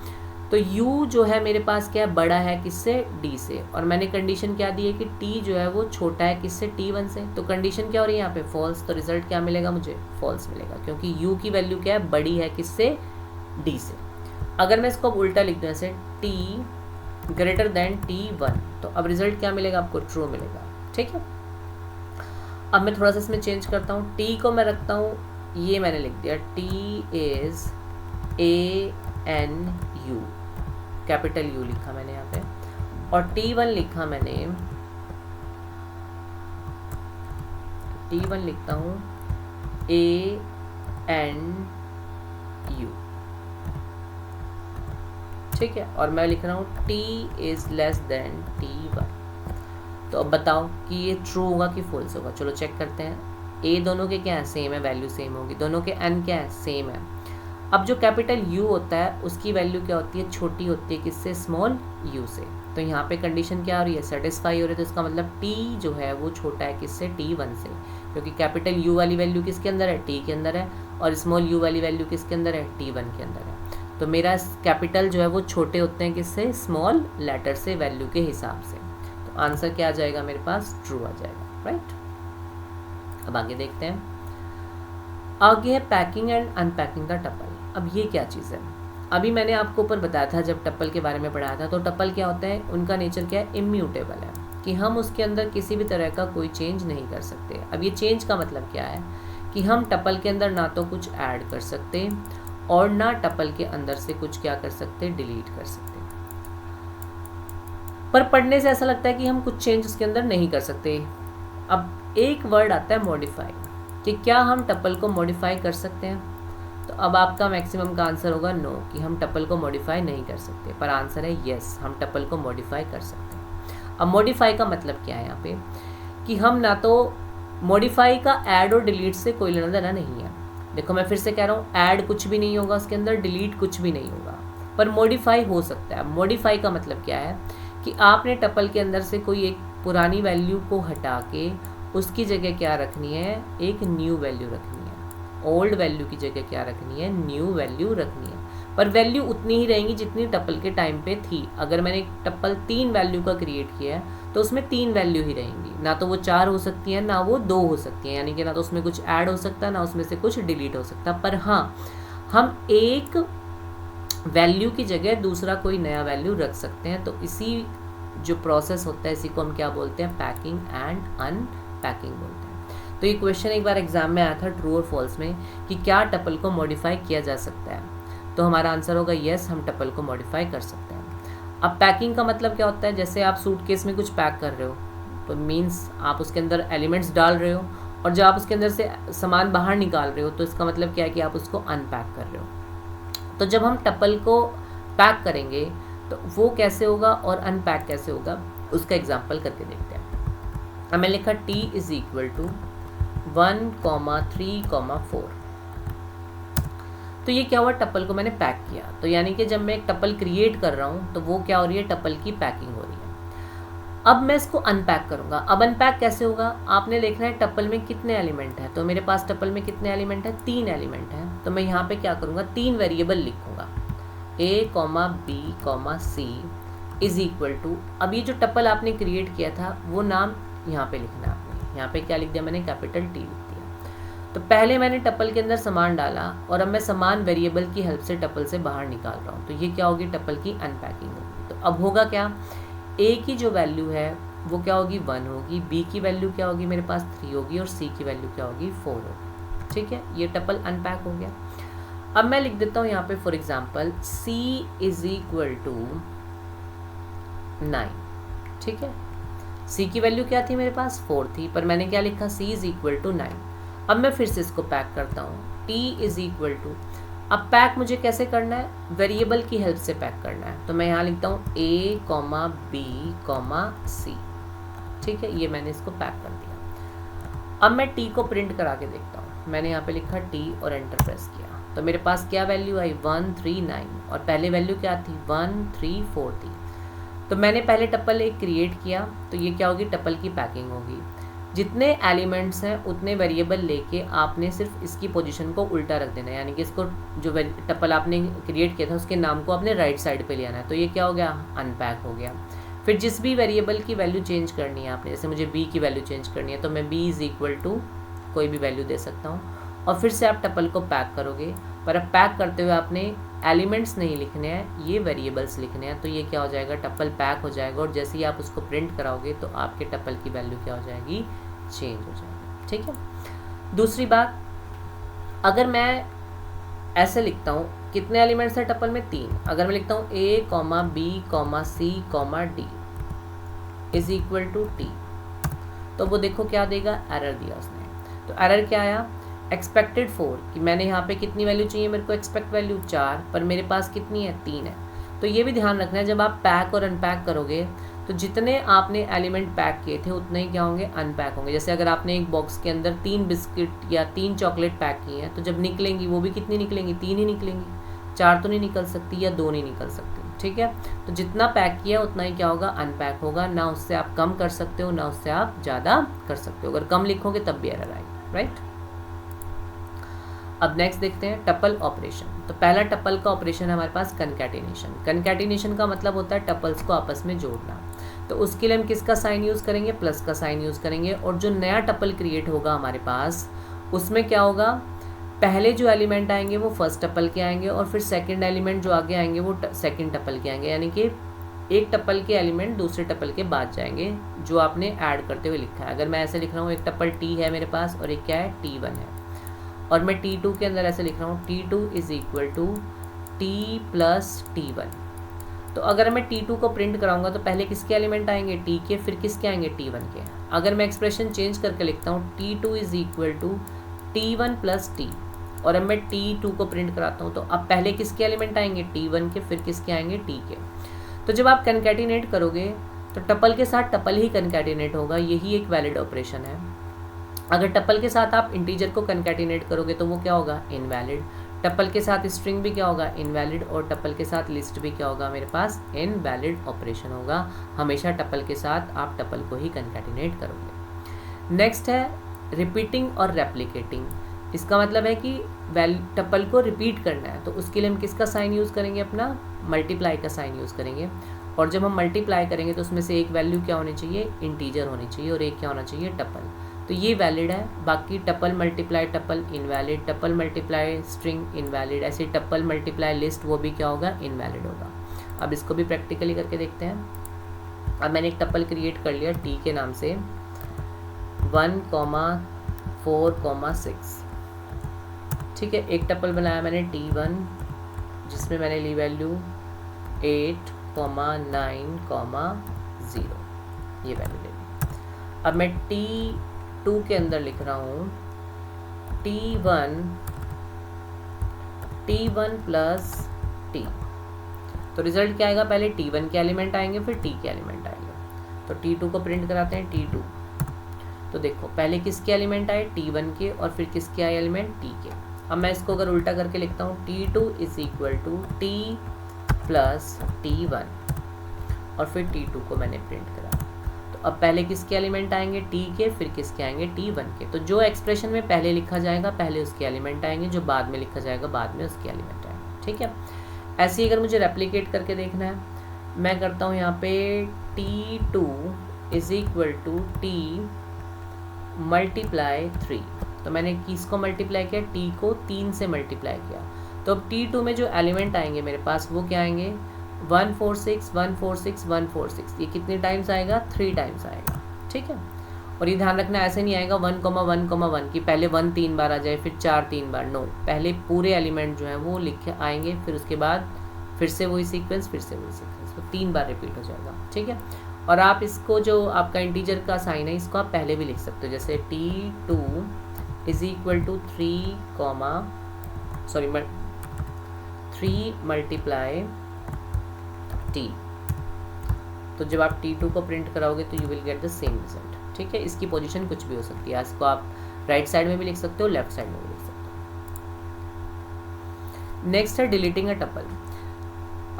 [SPEAKER 1] तो U जो है मेरे पास क्या है, बड़ा है किससे, D से, और मैंने कंडीशन क्या दी है कि T जो है वो छोटा है किससे, T1 से, तो कंडीशन क्या हो रही है यहाँ पे, फॉल्स। तो रिजल्ट क्या मिलेगा मुझे, फॉल्स मिलेगा, क्योंकि U की वैल्यू क्या है, बड़ी है किससे, D से। अगर मैं इसको उल्टा लिख दूँ ऐसे, T ग्रेटर देन T1, तो अब रिजल्ट क्या मिलेगा आपको, ट्रू मिलेगा, ठीक है। अब मैं थोड़ा सा इसमें चेंज करता हूँ, T को मैं रखता हूँ, ये मैंने लिख दिया T is ANU, capital U लिखा मैंने यहाँ पे, और T1 लिखा मैंने, T1 लिखता हूँ ANU, ठीक है, और मैं लिख रहा हूँ T is less than T1। तो अब बताओ कि ये ट्रू होगा कि फॉल्स होगा, चलो चेक करते हैं। A दोनों के क्या है, सेम है, वैल्यू सेम होगी। दोनों के N क्या है, सेम है। अब जो कैपिटल U होता है उसकी वैल्यू क्या होती है, छोटी होती है किससे, स्मॉल u से, तो यहाँ पे कंडीशन क्या हो रही है, सेटिस्फाई हो रही है। तो इसका मतलब t जो है वो छोटा है किससे, t1 से, क्योंकि कैपिटल U वाली वैल्यू किसके अंदर है, t के अंदर है, और स्मॉल u वाली वैल्यू किसके अंदर है, t1 के अंदर है। तो मेरा कैपिटल जो है वो छोटे होते हैं किससे, स्मॉल लेटर से, वैल्यू के हिसाब से। तो आंसर क्या आ जाएगा मेरे पास, ट्रू आ जाएगा, राइट। अब आगे देखते हैं, आगे है packing and unpacking the tuple. अब ये क्या चीज़ है, अभी मैंने आपको ऊपर बताया था जब टप्पल के बारे में पढ़ाया था, तो टप्पल क्या होता है, उनका नेचर क्या है, इम्यूटेबल है, कि हम उसके अंदर किसी भी तरह का कोई चेंज नहीं कर सकते। अब ये चेंज का मतलब क्या है कि हम टप्पल के अंदर ना तो कुछ ऐड कर सकते और ना टप्पल के अंदर से कुछ क्या कर सकते, डिलीट कर सकते। पर पढ़ने से ऐसा लगता है कि हम कुछ चेंज उसके अंदर नहीं कर सकते। अब एक वर्ड आता है मॉडिफाई, कि क्या हम टप्पल को मॉडिफाई कर सकते हैं। तो अब आपका मैक्सिमम का आंसर होगा नो, कि हम टप्पल को मॉडिफाई नहीं कर सकते, पर आंसर है यस, हम टप्पल को मॉडिफाई कर सकते हैं। अब मॉडिफाई का मतलब क्या है यहाँ पे, कि हम ना तो मॉडिफाई का ऐड और डिलीट से कोई लेना देना नहीं है। देखो मैं फिर से कह रहा हूँ, ऐड कुछ भी नहीं होगा उसके अंदर, डिलीट कुछ भी नहीं होगा, पर मॉडिफाई हो सकता है। मॉडिफाई का मतलब क्या है कि आपने टप्पल के अंदर से कोई एक पुरानी वैल्यू को हटा के उसकी जगह क्या रखनी है, एक न्यू वैल्यू रखनी है। ओल्ड वैल्यू की जगह क्या रखनी है, न्यू वैल्यू रखनी है, पर वैल्यू उतनी ही रहेंगी जितनी टप्पल के टाइम पे थी। अगर मैंने एक टप्पल 3 वैल्यू का क्रिएट किया है तो उसमें 3 वैल्यू ही रहेंगी, ना तो वो 4 हो सकती है ना वो 2 हो सकती है, यानी कि ना तो उसमें कुछ ऐड हो सकता है ना उसमें से कुछ डिलीट हो सकता है। पर हाँ, हम एक वैल्यू की जगह दूसरा कोई नया वैल्यू रख सकते हैं। तो इसी जो प्रोसेस होता है इसी को हम क्या बोलते हैं, पैकिंग एंड अनपैकिंग बोलते हैं। तो ये क्वेश्चन एक बार एग्जाम में आया था ट्रू और फॉल्स में, कि क्या टप्पल को मॉडिफाई किया जा सकता है। तो हमारा आंसर होगा यस, हम टप्पल को मॉडिफाई कर सकते हैं। अब पैकिंग का मतलब क्या होता है, जैसे आप सूटकेस में कुछ पैक कर रहे हो, तो मीन्स आप उसके अंदर एलिमेंट्स डाल रहे हो, और जब आप उसके अंदर से सामान बाहर निकाल रहे हो तो इसका मतलब क्या है कि आप उसको अनपैक कर रहे हो। तो जब हम टप्पल को पैक करेंगे तो वो कैसे होगा और अनपैक कैसे होगा, उसका एग्जाम्पल करके देखते हैं। अब मैं लिखा t इज इक्वल टू 1,3,4। तो ये क्या हुआ, टप्पल को मैंने पैक किया। तो यानी कि जब मैं एक टप्पल क्रिएट कर रहा हूँ तो वो क्या हो रही है, टप्पल की पैकिंग हो रही है। अब मैं इसको अनपैक करूँगा। अब अनपैक कैसे होगा, आपने देखना है टप्पल में कितने एलिमेंट हैं। तो मेरे पास टप्पल में कितने एलिमेंट हैं, 3 एलिमेंट हैं। तो मैं यहाँ पे क्या करूँगा, 3 वेरिएबल लिखूँगा, a, b, c is equal to, अब ये जो टप्पल आपने क्रिएट किया था वो नाम यहाँ पे लिखना है आपने। यहाँ पे क्या लिख दिया मैंने, कैपिटल T लिख दिया। तो पहले मैंने टप्पल के अंदर सामान डाला और अब मैं सामान वेरिएबल की हेल्प से टप्पल से बाहर निकाल रहा हूँ। तो ये क्या होगी, टप्पल की अनपैकिंग होगी। तो अब होगा क्या, a की जो वैल्यू है वो क्या होगी, 1 होगी, b की वैल्यू क्या होगी मेरे पास 3 होगी, और c की वैल्यू क्या होगी 4 होगी। ठीक है, ये टप्पल अनपैक हो गया। अब मैं लिख देता हूँ यहाँ पे for example c is equal to 9। ठीक है, c की वैल्यू क्या थी मेरे पास 4 थी, पर मैंने क्या लिखा, c इज इक्वल टू 9। अब मैं फिर से इसको पैक करता हूँ, t इज इक्वल टू, अब पैक मुझे कैसे करना है, वेरिएबल की हेल्प से पैक करना है। तो मैं यहाँ लिखता हूँ a, b, c। ठीक है, ये मैंने इसको पैक कर दिया। अब मैं t को प्रिंट करा के देखता हूँ। मैंने यहाँ पे लिखा t और एंटर प्रेस किया, तो मेरे पास क्या वैल्यू आई 139, और पहले वैल्यू क्या थी 134 थी। तो मैंने पहले टप्पल एक क्रिएट किया, तो ये क्या होगी, टप्पल की पैकिंग होगी। जितने एलिमेंट्स हैं उतने वेरिएबल लेके आपने सिर्फ इसकी पोजीशन को उल्टा रख देना है, यानी कि इसको जो टप्पल आपने क्रिएट किया था उसके नाम को आपने राइट साइड पे ले आना है। तो ये क्या हो गया, अनपैक हो गया। फिर जिस भी वेरिएबल की वैल्यू चेंज करनी है आपने, जैसे मुझे b की वैल्यू चेंज करनी है तो मैं b इज इक्वल टू कोई भी वैल्यू दे सकता हूँ, और फिर से आप टप्पल को पैक करोगे। पर अब पैक करते हुए आपने एलिमेंट्स नहीं लिखने हैं, ये वेरिएबल्स लिखने हैं। तो ये क्या हो जाएगा, टप्पल पैक हो जाएगा, और जैसे ही आप उसको प्रिंट कराओगे तो आपके टप्पल की वैल्यू क्या हो जाएगी, चेंज हो जाएगी। ठीक है, दूसरी बात, अगर मैं ऐसे लिखता हूँ, कितने एलिमेंट्स हैं टप्पल में 3। अगर मैं लिखता हूँ a, b, c, d is equal to t, तो वो देखो क्या देगा, एरर दिया उसने। तो एरर क्या आया, एक्सपेक्टेड 4, कि मैंने यहाँ पे कितनी वैल्यू चाहिए मेरे को, एक्सपेक्ट वैल्यू 4, पर मेरे पास कितनी है 3 है। तो ये भी ध्यान रखना है, जब आप पैक और अनपैक करोगे तो जितने आपने एलिमेंट पैक किए थे उतने ही क्या होंगे, अनपैक होंगे। जैसे अगर आपने एक बॉक्स के अंदर 3 बिस्किट या 3 चॉकलेट पैक किए हैं, तो जब निकलेंगी वो भी कितनी निकलेंगी, 3 ही निकलेंगी, 4 तो नहीं निकल सकती या 2 नहीं निकल सकती। ठीक है। तो जितना पैक किया उतना ही क्या होगा, अनपैक होगा, ना उससे आप कम कर सकते हो ना उससे आप ज़्यादा कर सकते हो। अगर कम लिखोगे तब भी एरर आएगी, राइट। अब नेक्स्ट देखते हैं टपल ऑपरेशन। तो पहला टपल का ऑपरेशन है हमारे पास कंकैटिनेशन। कंकैटिनेशन का मतलब होता है टपल्स को आपस में जोड़ना। तो उसके लिए हम किसका साइन यूज़ करेंगे, प्लस का साइन यूज़ करेंगे। और जो नया टपल क्रिएट होगा हमारे पास उसमें क्या होगा, पहले जो एलिमेंट आएंगे वो फर्स्ट टपल के आएंगे और फिर सेकंड एलिमेंट जो आगे आएंगे वो सेकंड टपल के आएंगे, यानी कि एक टपल के एलिमेंट दूसरे टपल के बाद जाएंगे जो आपने ऐड करते हुए लिखा है। अगर मैं ऐसे लिख रहा हूँ, एक टपल टी है मेरे पास और एक क्या है, T1 है, और मैं T2 के अंदर ऐसे लिख रहा हूँ T2 is equal to T plus T1। तो अगर मैं T2 को प्रिंट कराऊंगा तो पहले किसके एलिमेंट आएंगे, T के, फिर किसके आएंगे, T1 के। अगर मैं एक्सप्रेशन चेंज करके लिखता हूँ T2 is equal to T1 plus T, और अब मैं T2 को प्रिंट कराता हूँ तो अब पहले किसके एलिमेंट आएंगे, T1 के, फिर किसके आएंगे, T के। तो जब आप कंकैटिनेट करोगे तो टपल के साथ टपल ही कंकैटिनेट होगा, यही एक वैलिड ऑपरेशन है। अगर टपल के साथ आप इंटीजर को कंकैटिनेट करोगे तो वो क्या होगा, इनवैलिड। टपल के साथ स्ट्रिंग भी क्या होगा, इनवैलिड। और टपल के साथ लिस्ट भी क्या होगा मेरे पास, इनवैलिड ऑपरेशन होगा। हमेशा टपल के साथ आप टपल को ही कंकैटिनेट करोगे। नेक्स्ट है रिपीटिंग और रेप्लिकेटिंग। इसका मतलब है कि टपल को रिपीट करना है तो उसके लिए हम किसका साइन यूज़ करेंगे, अपना मल्टीप्लाई का साइन यूज़ करेंगे। और जब हम मल्टीप्लाई करेंगे तो उसमें से एक वैल्यू क्या होनी चाहिए, इंटीजर होनी चाहिए, और एक क्या होना चाहिए, टपल। तो ये वैलिड है। बाकी tuple multiply tuple invalid, tuple multiply string invalid, ऐसे टपल मल्टीप्लाई लिस्ट वो भी क्या होगा, इनवैलिड होगा। अब इसको भी प्रैक्टिकली करके देखते हैं। अब मैंने एक टपल क्रिएट कर लिया T के नाम से 1,4,6, ठीक है। एक टपल बनाया मैंने T1 जिसमें मैंने ली वैल्यू 8,9,0, ये वैल्यू ले ली। अब मैं T2 के अंदर लिख रहा हूँ T1 प्लस T। तो रिजल्ट क्या आएगा, पहले T1 के एलिमेंट आएंगे फिर T के एलिमेंट आएंगे। तो T2 को प्रिंट कराते हैं, T2। तो देखो पहले किसके एलिमेंट आए, T1 के, और फिर किसके आए एलिमेंट, T के। अब मैं इसको अगर उल्टा करके लिखता हूँ T2 is equal to T plus T1, और फिर T2 को मैंने प्रिंट करा। तो अब पहले किसके एलिमेंट आएंगे, T के, फिर किसके आएंगे, T1 के। तो जो एक्सप्रेशन में पहले लिखा जाएगा पहले उसके एलिमेंट आएंगे, जो बाद में लिखा जाएगा बाद में उसके एलिमेंट आएंगे, ठीक है। ऐसे ही अगर मुझे रेप्लिकेट करके देखना है, मैं करता हूँ यहाँ पे T2 is equal to T multiply 3। तो मैंने किसको मल्टीप्लाई किया, T को 3 से मल्टीप्लाई किया। तो अब T2 में जो एलिमेंट आएंगे मेरे पास वो क्या आएंगे, 146 146 146। ये कितने टाइम्स आएगा, 3 टाइम्स आएगा, ठीक है। और ये ध्यान रखना ऐसे नहीं आएगा 1,1,1 की पहले 1 3 बार आ जाए फिर 4 3 बार, नो। पहले पूरे एलिमेंट जो है वो लिखे आएंगे, फिर उसके बाद फिर से वही सीक्वेंस, फिर से वही सीक्वेंस, तो 3 बार रिपीट हो जाएगा, ठीक है। और आप इसको जो आपका इंटीजर का साइन है इसको आप पहले भी लिख सकते हो, जैसे T2 is equal to 3 multiply T। तो जब आप T2 को प्रिंट कराओगे तो you will get the same result, ठीक है। इसकी पोजीशन कुछ भी हो सकती है, इसको आप राइट साइड में भी लिख सकते हो, लेफ्ट साइड में भी लिख सकते हो। नेक्स्ट है डिलीटिंग अ टपल।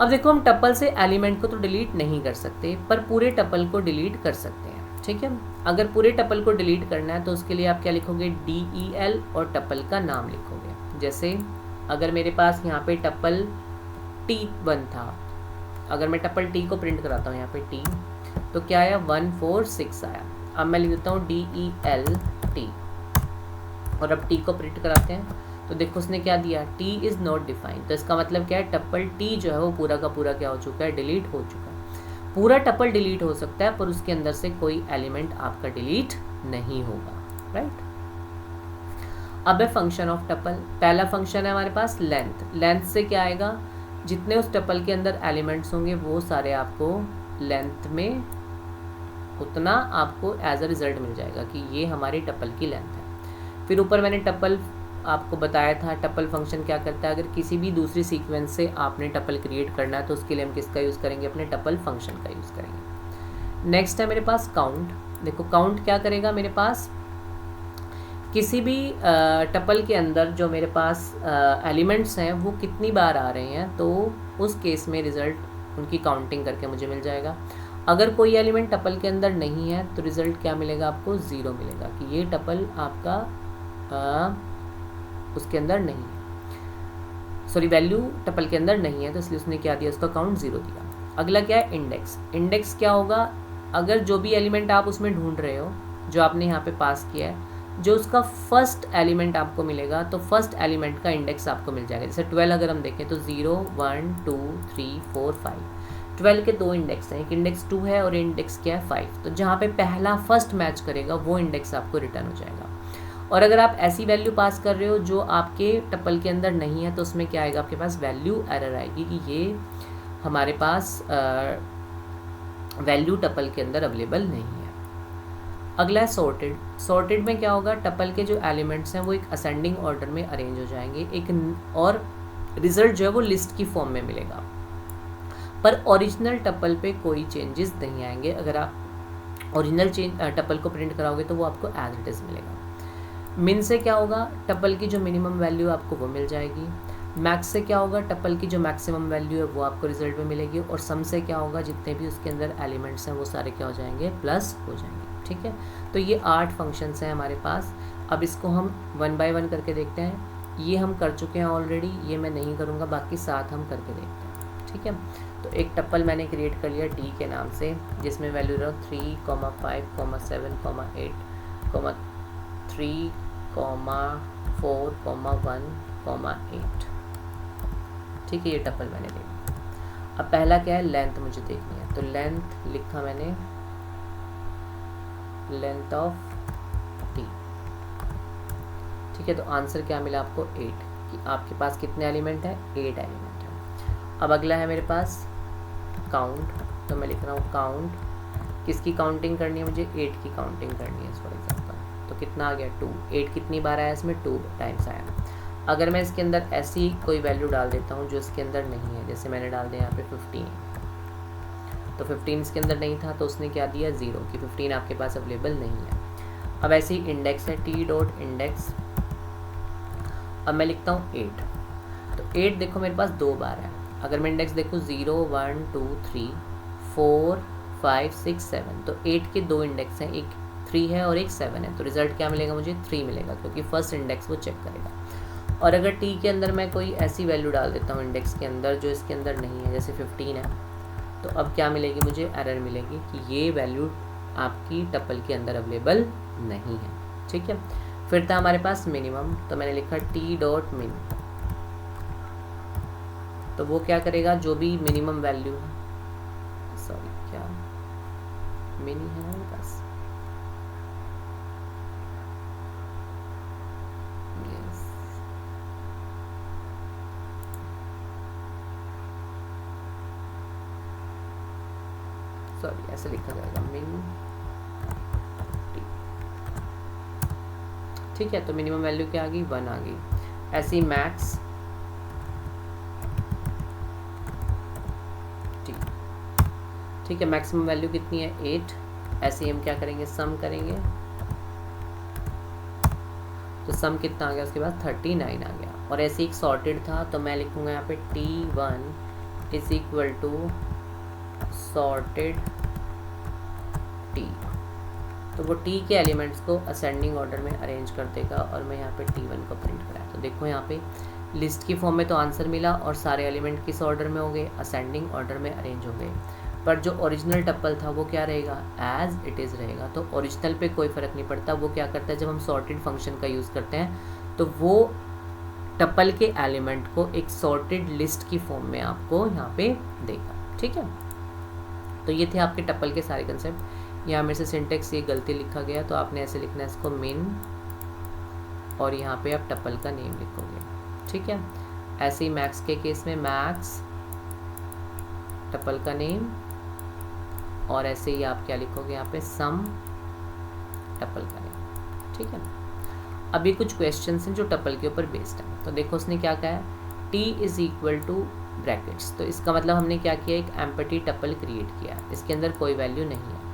[SPEAKER 1] अब देखो हम टपल से एलिमेंट को तो डिलीट नहीं कर सकते पर पूरे टपल को डिलीट कर सकते हैं, ठीक है। अगर पूरे टपल को डिलीट करना है तो उसके लिए आप क्या लिखोगे, DEL और टपल का नाम लिखोगे। जैसे अगर मेरे पास यहाँ पे टपल T1 था, अगर मैं टपल T को प्रिंट कराता हूँ यहाँ पे T, तो क्या आया, 146 आया। अब मैं लिख देता हूँ DELT, और अब T को प्रिंट कराते हैं तो देखो उसने क्या दिया, T इज़ नॉट डिफाइंड। तो इसका मतलब क्या है, टपल T जो है वो पूरा का पूरा क्या हो चुका है, डिलीट हो चुका है। पूरा टपल डिलीट हो सकता है पर उसके अंदर से कोई एलिमेंट आपका डिलीट नहीं होगा, राइट। अब है फंक्शन ऑफ टपल। पहला फंक्शन है हमारे पास लेंथ। लेंथ से क्या आएगा, जितने उस टपल के अंदर एलिमेंट्स होंगे वो सारे आपको लेंथ में उतना आपको एज अ रिजल्ट मिल जाएगा कि ये हमारी टपल की लेंथ है। फिर ऊपर मैंने टपल आपको बताया था, टपल फंक्शन क्या करता है, अगर किसी भी दूसरी सीक्वेंस से आपने टपल क्रिएट करना है तो उसके लिए हम किसका यूज़ करेंगे, अपने टपल फंक्शन का यूज़ करेंगे। नेक्स्ट है मेरे पास काउंट। देखो काउंट क्या करेगा, मेरे पास किसी भी टपल के अंदर जो मेरे पास एलिमेंट्स हैं वो कितनी बार आ रहे हैं, तो उस केस में रिज़ल्ट उनकी काउंटिंग करके मुझे मिल जाएगा। अगर कोई एलिमेंट टपल के अंदर नहीं है तो रिजल्ट क्या मिलेगा आपको, 0 मिलेगा कि ये टपल आपका उसके अंदर नहीं है, सॉरी वैल्यू टपल के अंदर नहीं है, तो इसलिए उसने क्या दिया, उसका काउंट 0 दिया। अगला क्या है, इंडेक्स। इंडेक्स क्या होगा, अगर जो भी एलिमेंट आप उसमें ढूंढ रहे हो, जो आपने यहाँ पे पास किया है, जो उसका फर्स्ट एलिमेंट आपको मिलेगा तो फर्स्ट एलिमेंट का इंडेक्स आपको मिल जाएगा। जैसे 12 अगर हम देखें तो 0 1 2 3 4 5, 12 के 2 इंडेक्स हैं, एक इंडेक्स 2 है और इंडेक्स क्या है 5, तो जहाँ पे पहला फर्स्ट मैच करेगा वो इंडेक्स आपको रिटर्न हो जाएगा। और अगर आप ऐसी वैल्यू पास कर रहे हो जो आपके टपल के अंदर नहीं है तो उसमें क्या आएगा, आपके पास वैल्यू एरर आएगी कि ये हमारे पास वैल्यू टपल के अंदर अवेलेबल नहीं है। अगला है सॉर्टेड। सॉर्टेड में क्या होगा, टपल के जो एलिमेंट्स हैं वो एक असेंडिंग ऑर्डर में अरेंज हो जाएंगे, एक और रिजल्ट जो है वो लिस्ट की फॉर्म में मिलेगा, पर ओरिजिनल टपल पे कोई चेंजेस नहीं आएंगे। अगर आप ओरिजिनल टपल को प्रिंट कराओगे तो वो आपको एज इट इज़ मिलेगा। मिन से क्या होगा, टपल की जो मिनिमम वैल्यू आपको वो मिल जाएगी। मैक्स से क्या होगा, टपल की जो मैक्सिमम वैल्यू है वो आपको रिजल्ट में मिलेगी। और सम से क्या होगा, जितने भी उसके अंदर एलिमेंट्स हैं वो सारे क्या हो जाएंगे, प्लस हो जाएंगे। ठीक है, तो ये 8 फंक्शंस हैं हमारे पास। अब इसको हम 1 बाय 1 करके देखते हैं। ये हम कर चुके हैं ऑलरेडी, ये मैं नहीं करूँगा, बाकी 7 हम करके देखते हैं। ठीक है, तो एक टपल मैंने क्रिएट कर लिया टी के नाम से, जिसमें वैल्यू रहा 3, 5, 7, 8, 3, 4, 1, 8। ठीक है, ये टपल मैंने ले लिया। अब पहला क्या है, लेंथ मुझे देखनी है, तो लेंथ लिखा मैंने, लेंथ ऑफ टी। ठीक है, तो आंसर क्या मिला आपको, 8, कि आपके पास कितने एलिमेंट है, 8 एलिमेंट है। अब अगला है मेरे पास काउंट, तो मैं लिख रहा हूँ काउंट। किसकी काउंटिंग करनी है मुझे, 8 की काउंटिंग करनी है फॉर एग्जाम्पल। तो कितना आ गया, 2। 8 कितनी बार आया इसमें, 2 टाइम्स आया। अगर मैं इसके अंदर ऐसी कोई वैल्यू डाल देता हूँ जो इसके अंदर नहीं है, जैसे मैंने डाल दिया यहाँ पे 15, तो 15 इसके अंदर नहीं था तो उसने क्या दिया, 0, कि 15 आपके पास अवेलेबल नहीं है। अब ऐसे ही इंडेक्स है, टी डॉट इंडेक्स। अब मैं लिखता हूँ 8, तो 8 देखो मेरे पास 2 बार है। अगर मैं इंडेक्स देखूँ 0 1 2 3 4 5 6 7, तो 8 के 2 इंडेक्स हैं, एक 3 है और एक 7 है, तो रिजल्ट क्या मिलेगा मुझे, 3 मिलेगा, क्योंकि फर्स्ट इंडेक्स वो चेक करेगा। और अगर टी के अंदर मैं कोई ऐसी वैल्यू डाल देता हूँ इंडेक्स के अंदर जो इसके अंदर नहीं है, जैसे 15 है, तो अब क्या मिलेगी मुझे, एरर मिलेगी कि ये वैल्यू आपकी टपल के अंदर अवेलेबल नहीं है। ठीक है, फिर था हमारे पास मिनिमम, तो मैंने लिखा टी डॉट मिन, तो वो क्या करेगा, जो भी मिनिमम वैल्यू है, सॉरी क्या मिनी है मेरे पास, सॉरी ऐसे लिखा जाएगा मिन टी। ठीक है, तो मिनिमम वैल्यू क्या आ गई, 1 आ गई। ऐसी मैक्स टी। ठीक है, मैक्सिमम वैल्यू कितनी है, 8। ऐसे ही हम क्या करेंगे, सम करेंगे, तो सम कितना आ गया उसके बाद, 39 आ गया। और ऐसे एक सॉर्टेड था, तो मैं लिखूंगा यहाँ पे T1 is equal to sorted T, तो वो टी के एलिमेंट्स को असेंडिंग ऑर्डर में अरेंज कर देगा, और मैं यहाँ पे T1 को प्रिंट कराया। तो देखो यहाँ पे लिस्ट की फॉर्म में तो आंसर मिला, और सारे एलिमेंट किस ऑर्डर में हो गए, असेंडिंग ऑर्डर में अरेंज हो गए, पर जो ओरिजिनल टप्पल था वो क्या रहेगा, एज इट इज़ रहेगा। तो ओरिजिनल पे कोई फ़र्क नहीं पड़ता, वो क्या करता है, जब हम सॉर्टेड फंक्शन का यूज़ करते हैं तो वो टप्पल के एलिमेंट को एक सॉर्टेड लिस्ट की फॉर्म में आपको यहाँ पे देगा। ठीक है, तो ये थे आपके टप्पल के सारे कंसेप्ट। यहाँ मेरे से सिंटेक्स ये गलती लिखा गया, तो आपने ऐसे लिखना है इसको मिन, और यहाँ पे आप टप्पल का नेम लिखोगे। ठीक है, ऐसे ही मैक्स के केस में मैक्स टप्पल का नेम, और ऐसे ही आप क्या लिखोगे यहाँ पे, सम टप्पल का नेम। ठीक है, अभी कुछ क्वेश्चंस हैं जो टप्पल के ऊपर बेस्ड हैं। तो देखो उसने क्या कहा है, T is equal to brackets, तो इसका मतलब हमने क्या किया, एक एम्पटी टप्पल क्रिएट किया, इसके अंदर कोई वैल्यू नहीं है।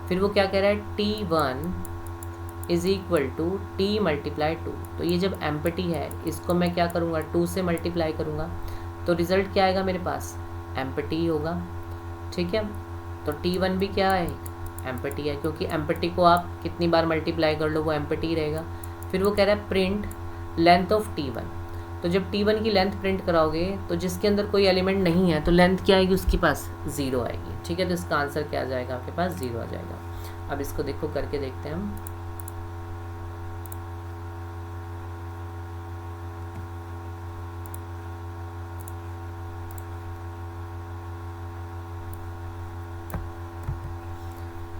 [SPEAKER 1] फिर वो क्या कह रहा है, T1 is equal to T multiply 2, तो ये जब एम्पटी है इसको मैं क्या करूँगा, 2 से मल्टीप्लाई करूँगा, तो रिजल्ट क्या आएगा मेरे पास, एम्प्टी होगा, ठीक है। तो T1 भी क्या है, एम्प्टी है, क्योंकि एम्प्टी को आप कितनी बार मल्टीप्लाई कर लो वो एम्प्टी रहेगा। फिर वो कह रहा है प्रिंट लेंथ ऑफ T1, तो जब T1 की लेंथ प्रिंट कराओगे तो जिसके अंदर कोई एलिमेंट नहीं है तो लेंथ क्या आएगी, उसके पास 0 आएगी, ठीक है। तो इसका आंसर क्या आ जाएगा, आपके पास 0 आ जाएगा। अब इसको देखो करके देखते हैं हम।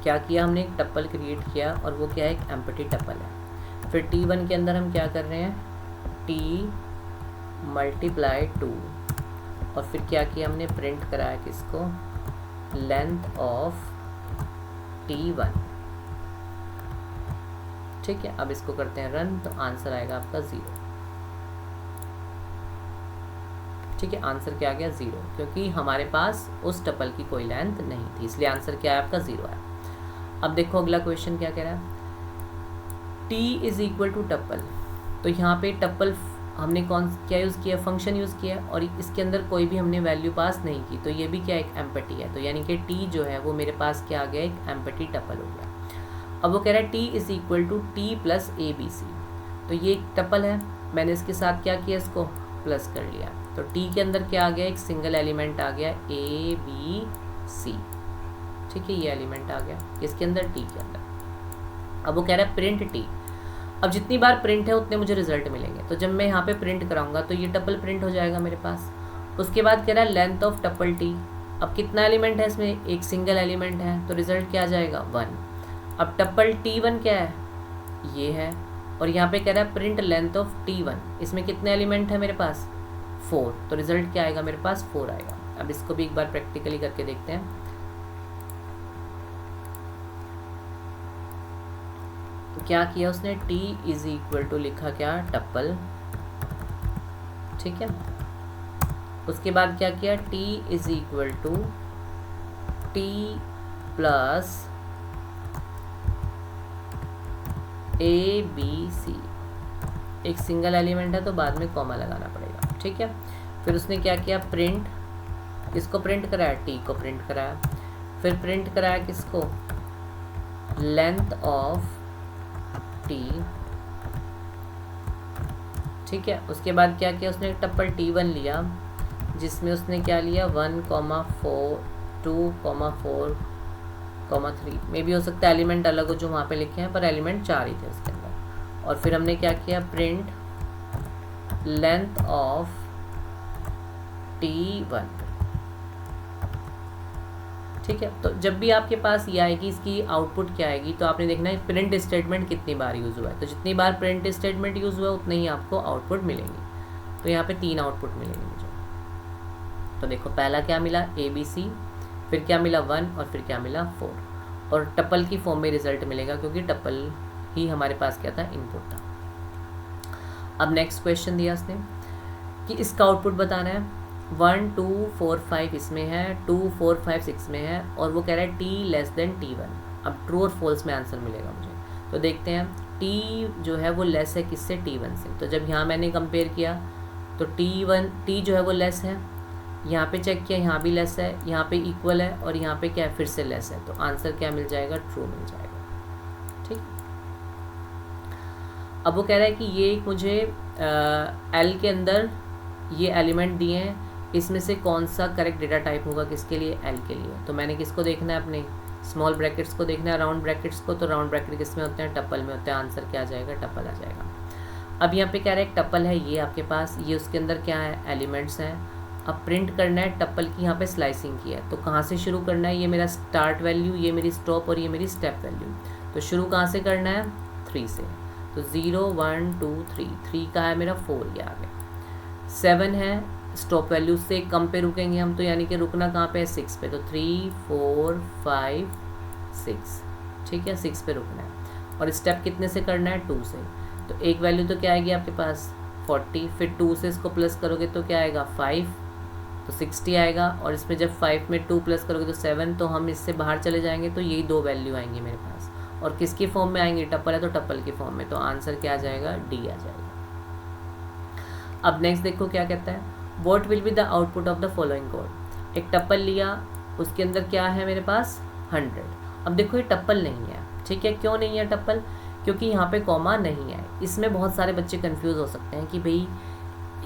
[SPEAKER 1] क्या किया हमने, एक टप्पल क्रिएट किया और वो क्या है, एक एम्प्टी टप्पल है। फिर T1 के अंदर हम क्या कर रहे हैं, T मल्टीप्लाई 2, और फिर क्या किया हमने, प्रिंट कराया किसको, लेंथ ऑफ T1, ठीक है। अब इसको करते हैं रन, तो आंसर आएगा आपका 0, ठीक है। आंसर क्या आ गया, 0, क्योंकि हमारे पास उस टप्पल की कोई लेंथ नहीं थी, इसलिए आंसर क्या है आपका 0 है। अब देखो अगला क्वेश्चन क्या कह रहा है, T इज इक्वल टू टप्पल, तो यहाँ पे टप्पल हमने कौन क्या यूज़ किया, फंक्शन यूज़ किया, और इसके अंदर कोई भी हमने वैल्यू पास नहीं की, तो ये भी क्या एक एम्प्टी है, तो यानी कि T जो है वो मेरे पास क्या आ गया, एक एम्प्टी टप्पल हो गया। अब वो कह रहा है T is equal to T plus ABC, तो ये एक टप्पल है, मैंने इसके साथ क्या किया, इसको प्लस कर लिया, तो T के अंदर क्या आ गया, एक सिंगल एलिमेंट आ गया ABC, ठीक है। ये एलिमेंट आ गया इसके अंदर, T के अंदर। अब वो कह रहा है प्रिंट T, अब जितनी बार प्रिंट है उतने मुझे रिजल्ट मिलेंगे, तो जब मैं यहाँ पे प्रिंट कराऊंगा तो ये टप्पल प्रिंट हो जाएगा मेरे पास। उसके बाद कह रहा है लेंथ ऑफ टप्पल T, अब कितना एलिमेंट है इसमें, एक सिंगल एलिमेंट है, तो रिजल्ट क्या आ जाएगा, 1। अब टप्पल T1 क्या है, ये है, और यहाँ पे कह रहा है प्रिंट लेंथ ऑफ T1, इसमें कितने एलिमेंट है मेरे पास, 4, तो रिजल्ट क्या आएगा मेरे पास, 4 आएगा। अब इसको भी एक बार प्रैक्टिकली करके देखते हैं। तो क्या किया उसने, T इज इक्वल टू लिखा क्या, टप्पल, ठीक है। उसके बाद क्या किया, T is equal to T plus ABC, एक सिंगल एलिमेंट है तो बाद में कॉमा लगाना पड़ेगा, ठीक है। फिर उसने क्या किया, प्रिंट, किसको प्रिंट कराया, T को प्रिंट कराया, फिर प्रिंट कराया किसको, लेंथ ऑफ T, ठीक है। उसके बाद क्या किया उसने, टप्पल T1 लिया, जिसमें उसने क्या लिया, 1,4, 2,4,3, मे भी हो सकता है एलिमेंट अलग हो जो वहाँ पे लिखे हैं, पर एलिमेंट 4 ही थे उसके अंदर। और फिर हमने क्या किया, प्रिंट लेंथ ऑफ T1, ठीक है। तो जब भी आपके पास ये आएगी, इसकी आउटपुट क्या आएगी, तो आपने देखना है प्रिंट स्टेटमेंट कितनी बार यूज़ हुआ है, तो जितनी बार प्रिंट स्टेटमेंट यूज़ हुआ है उतने ही आपको आउटपुट मिलेंगी। तो यहाँ पे 3 आउटपुट मिलेंगे मुझे। तो देखो पहला क्या मिला, ABC, फिर क्या मिला 1, और फिर क्या मिला 4, और टप्पल की फॉर्म में रिजल्ट मिलेगा, क्योंकि टप्पल ही हमारे पास क्या था, इनपुट था। अब नेक्स्ट क्वेश्चन दिया उसने कि इसका आउटपुट बताना है, 1 2 4 5 इसमें है, 2 4 5 6 में है, और वो कह रहा है T लेस देन T1। अब ट्रू और फॉल्स में आंसर मिलेगा मुझे, तो देखते हैं। T जो है वो लेस है किससे, T1 से, तो जब यहाँ मैंने कंपेयर किया तो T जो है वो लेस है, यहाँ पे चेक किया, यहाँ भी लेस है, यहाँ पे इक्वल है, और यहाँ पे क्या है, फिर से लेस है, तो आंसर क्या मिल जाएगा, ट्रू मिल जाएगा, ठीक। अब वो कह रहा है कि ये मुझे L के अंदर ये एलिमेंट दिए हैं, इसमें से कौन सा करेक्ट डेटा टाइप होगा किसके लिए, L के लिए। तो मैंने किसको देखना है, अपने स्मॉल ब्रैकेट्स को देखना है, राउंड ब्रैकेट्स को, तो राउंड ब्रैकेट किस में होते हैं, टप्पल में होते हैं, आंसर क्या आ जाएगा, टप्पल आ जाएगा। अब यहाँ पे कह रहा है एक टप्पल है ये आपके पास, ये उसके अंदर क्या है, एलिमेंट्स हैं। अब प्रिंट करना है, टप्पल की यहाँ पे स्लाइसिंग की है, तो कहाँ से शुरू करना है, ये मेरा स्टार्ट वैल्यू, ये मेरी स्टॉप, और ये मेरी स्टेप वैल्यू। तो शुरू कहाँ से करना है, 3 से, तो 0 1 2 3, 3 का है मेरा 4, ये आ गया। 7 है स्टॉप वैल्यू, से कम पे रुकेंगे हम, तो यानी कि रुकना कहाँ पे है, 6 पे, तो 3 4 5 6, ठीक है, 6 पे रुकना है। और स्टेप कितने से करना है, 2 से, तो एक वैल्यू तो क्या आएगी आपके पास 40, फिर 2 से इसको प्लस करोगे तो क्या आएगा 5, तो 60 आएगा, और इसमें जब 5 में 2 प्लस करोगे तो 7, तो हम इससे बाहर चले जाएंगे, तो यही 2 वैल्यू आएंगी मेरे पास, और किसकी फॉर्म में आएंगे, टप्पल है तो टप्पल की फॉर्म में, तो आंसर क्या आ जाएगा, D आ जाएगा। अब नेक्स्ट देखो क्या कहता है, what will be the output of the following code. एक टप्पल लिया, उसके अंदर क्या है मेरे पास 100। अब देखो ये टप्पल नहीं है, ठीक है। क्यों नहीं है टप्पल? क्योंकि यहाँ पे कॉमा नहीं है। इसमें बहुत सारे बच्चे कंफ्यूज हो सकते हैं कि भाई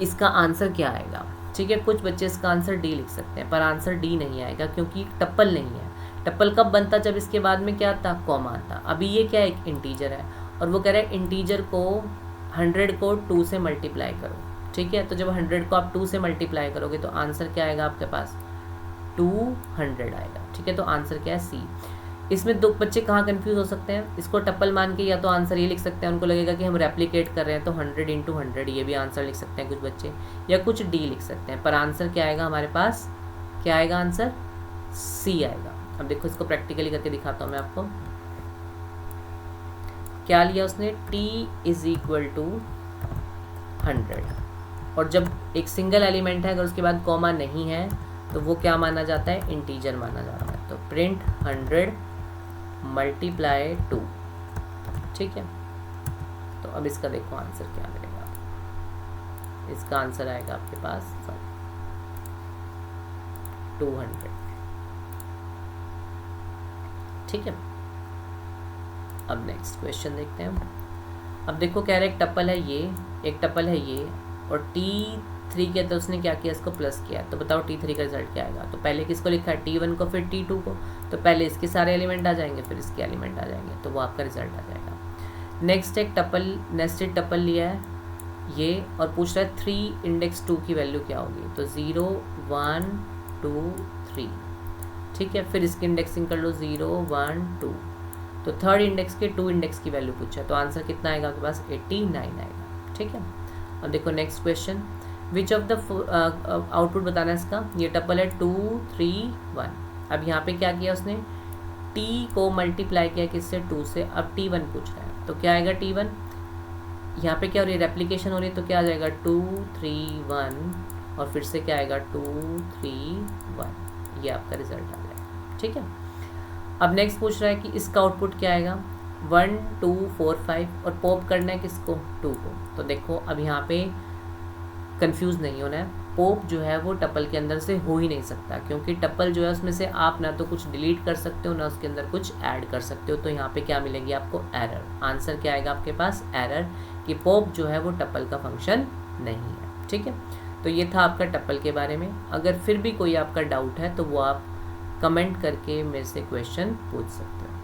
[SPEAKER 1] इसका आंसर क्या आएगा, ठीक है। कुछ बच्चे इसका आंसर डी लिख सकते हैं, पर आंसर डी नहीं आएगा क्योंकि टप्पल नहीं है। टप्पल कब बनता? जब इसके बाद में क्या आता? कॉमा आता। अभी ये क्या है? एक इंटीजर है और वो कह रहा है इंटीजर को 100 को 2 से मल्टीप्लाई करो, ठीक है। तो जब 100 को आप 2 से मल्टीप्लाई करोगे तो आंसर क्या आएगा आपके पास? 200 आएगा, ठीक है। तो आंसर क्या है? सी। इसमें दो बच्चे कहाँ कंफ्यूज हो सकते हैं, इसको टप्पल मान के या तो आंसर ये लिख सकते हैं, उनको लगेगा कि हम रेप्लिकेट कर रहे हैं तो 100 × 100 ये भी आंसर लिख सकते हैं कुछ बच्चे, या कुछ डी लिख सकते हैं। पर आंसर क्या आएगा हमारे पास? क्या आएगा आंसर? सी आएगा। अब देखो इसको प्रैक्टिकली करके दिखाता हूँ मैं आपको। क्या लिया उसने? t = 100 और जब एक सिंगल एलिमेंट है अगर उसके बाद कॉमा नहीं है तो वो क्या माना जाता है? इंटीजर माना जाता है। तो प्रिंट 100 × 2, ठीक है। तो अब इसका देखो आंसर क्या मिलेगा। इसका आंसर आएगा आपके पास 200, ठीक है। अब नेक्स्ट क्वेश्चन देखते हैं। अब देखो कह रहे एक टप्पल है ये, एक टप्पल है ये, और T3 के तो उसने क्या किया? इसको प्लस किया। तो बताओ T3 का रिजल्ट क्या आएगा? तो पहले किसको लिखा है? T1 को, फिर T2 को। तो पहले इसके सारे एलिमेंट आ जाएंगे, फिर इसके एलिमेंट आ जाएंगे, तो वो आपका रिजल्ट आ जाएगा। नेक्स्ट एक टप्पल, नेस्टेड टप्पल लिया है ये और पूछ रहा है 3 इंडेक्स 2 की वैल्यू क्या होगी? तो 0 1 2 3, ठीक है। फिर इसकी इंडेक्सिंग कर लो 0 1 2। तो थर्ड इंडेक्स के 2 इंडेक्स की वैल्यू पूछा है, तो आंसर कितना आएगा आपके पास? 89 आएगा, ठीक है। अब देखो next question, which of the output बताना है इसका। ये टप्पल है 2 3 1। अब यहाँ पे क्या किया उसने? t को मल्टीप्लाई किया किससे? 2 से। अब T1 पूछ रहा है तो क्या आएगा T1? यहाँ पे क्या हो रही है? रेप्लिकेशन हो रही है, तो क्या आ जाएगा? 2 3 1 और फिर से क्या आएगा? 2 3 1। ये आपका रिजल्ट आ जाएगा, ठीक है। अब नेक्स्ट पूछ रहा है कि इसका आउटपुट क्या आएगा? 1 2 4 5 और पॉप करना है किसको? 2 को। तो देखो अब यहाँ पे कंफ्यूज नहीं होना है। पॉप जो है वो टप्पल के अंदर से हो ही नहीं सकता, क्योंकि टप्पल जो है उसमें से आप ना तो कुछ डिलीट कर सकते हो ना उसके अंदर कुछ ऐड कर सकते हो। तो यहाँ पे क्या मिलेगी आपको? एरर। आंसर क्या आएगा आपके पास? एरर, कि पॉप जो है वो टप्पल का फंक्शन नहीं है, ठीक है। तो ये था आपका टप्पल के बारे में। अगर फिर भी कोई आपका डाउट है तो वो आप कमेंट करके मेरे से क्वेश्चन पूछ सकते हो।